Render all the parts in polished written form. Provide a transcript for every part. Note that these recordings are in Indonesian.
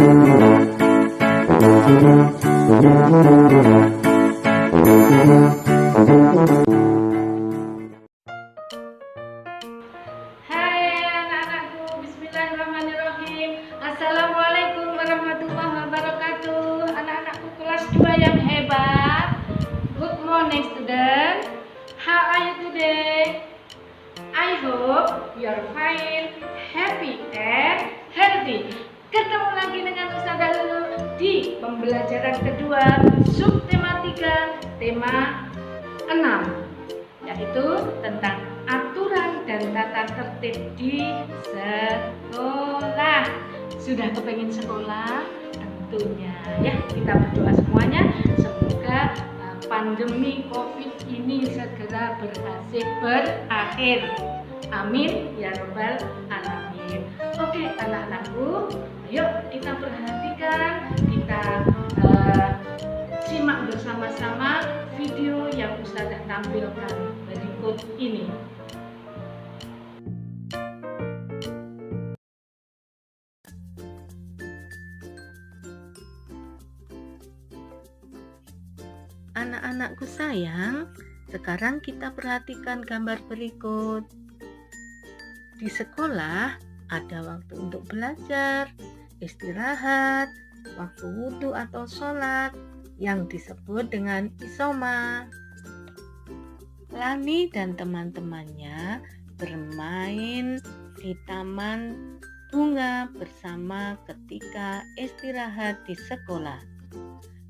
Hai anak-anakku, bismillahirrahmanirrahim. Assalamualaikum warahmatullahi wabarakatuh. Anak-anakku kelas 2 yang hebat. Good morning student. How are you today? I hope you are fine, happy and healthy. Ketemu lagi dengan Ustazah Lulu di pembelajaran kedua subtema 3, tema 6, yaitu tentang aturan dan tata tertib di sekolah. Sudah kepengen sekolah? Tentunya ya, kita berdoa semuanya semoga pandemi COVID ini segera berhasil berakhir. Amin ya robbal alamin. Oke anak-anakku, ayo kita perhatikan, kita simak bersama-sama video yang Ustazah tampilkan berikut ini. Anak-anakku sayang, sekarang kita perhatikan gambar berikut. Di sekolah ada waktu untuk belajar, istirahat, waktu wudhu atau sholat yang disebut dengan isoma. Lani dan teman-temannya bermain di taman bunga bersama ketika istirahat di sekolah.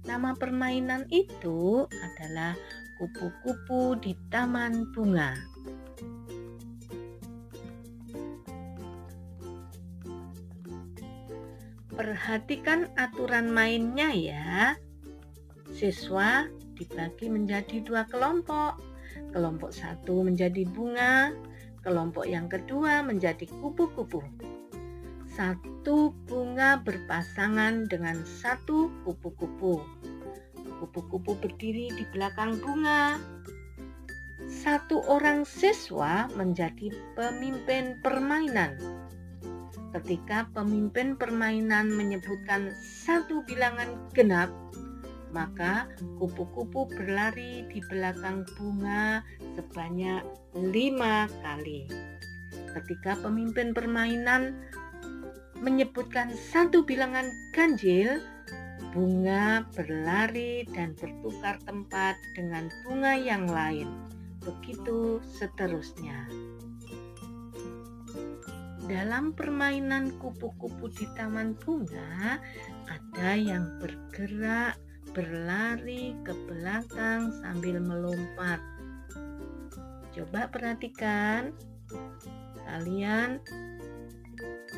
Nama permainan itu adalah kupu-kupu di taman bunga. Perhatikan aturan mainnya ya. Siswa dibagi menjadi 2 kelompok. Kelompok 1 menjadi bunga, kelompok yang kedua menjadi kupu-kupu. 1 bunga berpasangan dengan 1 kupu-kupu. Kupu-kupu berdiri di belakang bunga. 1 orang siswa menjadi pemimpin permainan. Ketika pemimpin permainan menyebutkan 1 bilangan genap, maka kupu-kupu berlari di belakang bunga sebanyak 5 kali. Ketika pemimpin permainan menyebutkan 1 bilangan ganjil, bunga berlari dan bertukar tempat dengan bunga yang lain. Begitu seterusnya. Dalam permainan kupu-kupu di taman bunga, ada yang bergerak, berlari ke belakang sambil melompat. Coba perhatikan, kalian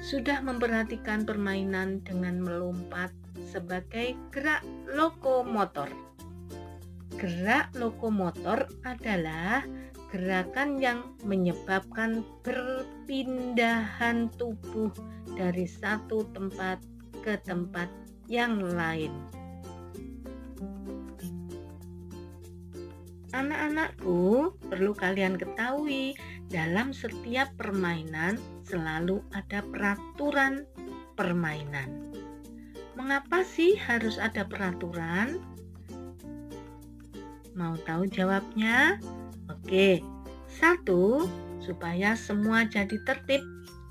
sudah memperhatikan permainan dengan melompat sebagai gerak lokomotor. Gerak lokomotor adalah gerakan yang menyebabkan perpindahan tubuh dari satu tempat ke tempat yang lain. Anak-anakku, perlu kalian ketahui, dalam setiap permainan selalu ada peraturan permainan. Mengapa sih harus ada peraturan? Mau tahu jawabnya? Oke, 1, supaya semua jadi tertib.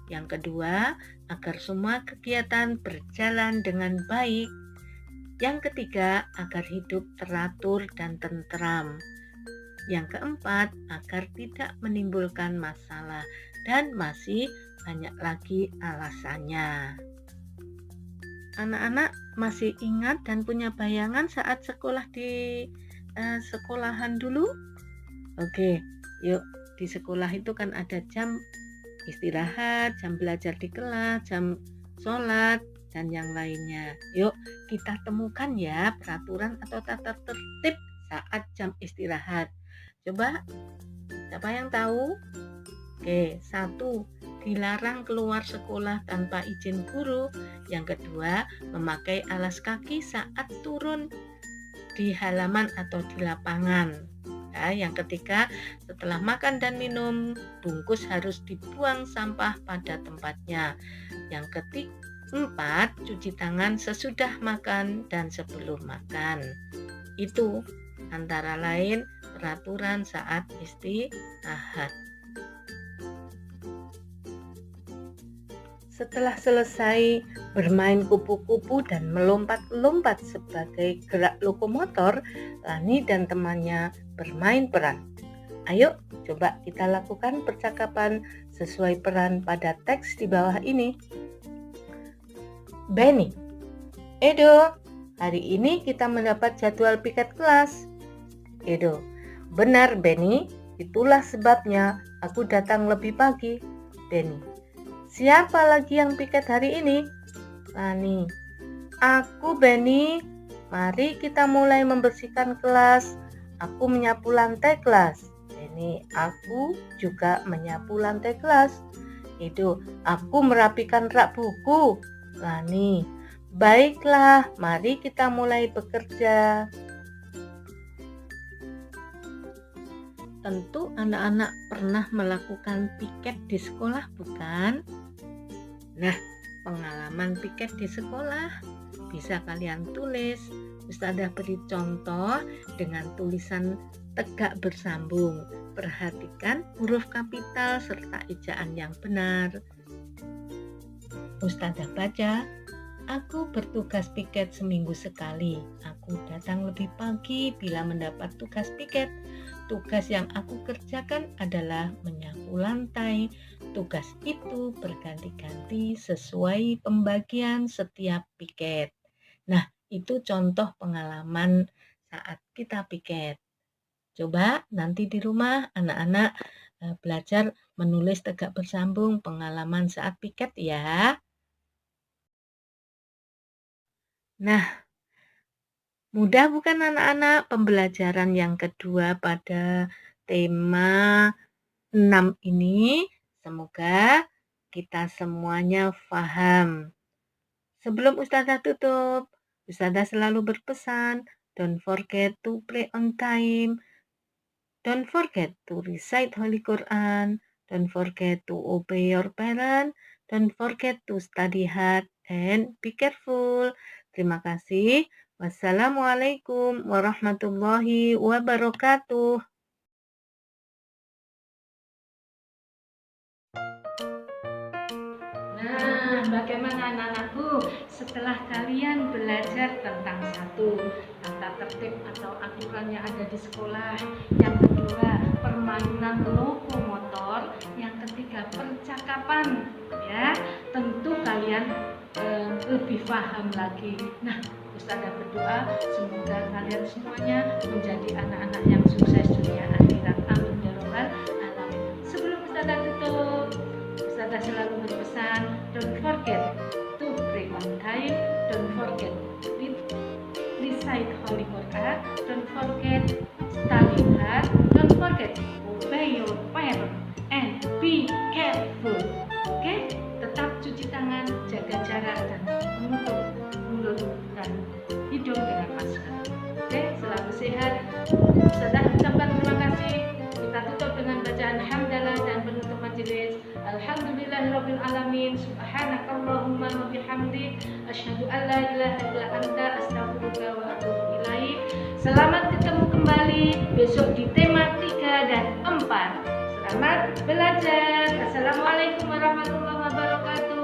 Yang kedua, agar semua kegiatan berjalan dengan baik. Yang ketiga, agar hidup teratur dan tentram. Yang keempat, agar tidak menimbulkan masalah. Dan masih banyak lagi alasannya. Anak-anak masih ingat dan punya bayangan saat sekolah di sekolahan dulu? Oke, yuk, di sekolah itu kan ada jam istirahat, jam belajar di kelas, jam sholat, dan yang lainnya. Yuk, kita temukan ya peraturan atau tata tertib saat jam istirahat. Coba, siapa yang tahu? Oke, 1, dilarang keluar sekolah tanpa izin guru. Yang kedua, memakai alas kaki saat turun di halaman atau di lapangan. Yang ketiga, setelah makan dan minum, bungkus harus dibuang sampah pada tempatnya. Yang 4. Cuci tangan sesudah makan dan sebelum makan. Itu antara lain peraturan saat istirahat. Setelah selesai bermain kupu-kupu dan melompat-lompat sebagai gerak lokomotor, Lani dan temannya bermain peran. Ayo, coba kita lakukan percakapan sesuai peran pada teks di bawah ini. Benny, Edo, hari ini kita mendapat jadwal piket kelas. Edo, benar Benny, itulah sebabnya aku datang lebih pagi. Benny, siapa lagi yang piket hari ini? Lani, aku Benny. Mari kita mulai membersihkan kelas. Aku menyapu lantai kelas. Benny, aku juga menyapu lantai kelas. Edo, aku merapikan rak buku. Lani, baiklah, mari kita mulai bekerja. Tentu anak-anak pernah melakukan piket di sekolah, bukan? Nah, pengalaman piket di sekolah bisa kalian tulis. Ustadzah beri contoh dengan tulisan tegak bersambung. Perhatikan huruf kapital serta ejaan yang benar. Ustadzah baca, aku bertugas piket seminggu sekali. Aku datang lebih pagi bila mendapat tugas piket. Tugas yang aku kerjakan adalah menyapu lantai. Tugas itu berganti-ganti sesuai pembagian setiap piket. Nah, itu contoh pengalaman saat kita piket. Coba nanti di rumah anak-anak belajar menulis tegak bersambung pengalaman saat piket ya. Nah, mudah bukan anak-anak pembelajaran yang kedua pada tema 6 ini? Semoga kita semuanya paham. Sebelum Ustadzah tutup, Ustadzah selalu berpesan, don't forget to pray on time, don't forget to recite Holy Quran, don't forget to obey your parents, don't forget to study hard, and be careful. Terima kasih. Wassalamualaikum warahmatullahi wabarakatuh. Nah, bagaimana anak-anakku setelah kalian belajar tentang satu, tata tertib atau aturan yang ada di sekolah, yang kedua permainan lokomotor, yang ketiga percakapan, ya tentu kalian lebih paham lagi. Nah, Ustadzah berdoa semoga kalian semuanya menjadi anak-anak yang sukses dunia akhirat. Amin ya rabbal alamin. Sebelum Ustadzah tutup, Ustadzah selalu berpesan, don't forget to pray on time, don't forget recite Holy Quran, don't forget study hard, don't forget obey your parents, and be careful. Oke? Tetap cuci tangan, jaga jarak, dan menutup mulut dan hidung dengan masker. Oke? Selalu sehat. Ustadzah ucapkan terima kasih. Kita tutup dengan bacaan hamdalah dan penutup majelis. Alhamdulillahirabbil alamin. Subhanakallahumma wa bihamdik asyhadu an la ilaha illa anta astaghfiruka wa atubu ilaik. Selamat ketemu kembali besok di tema 3 dan 4. Selamat belajar. Assalamualaikum warahmatullahi wabarakatuh.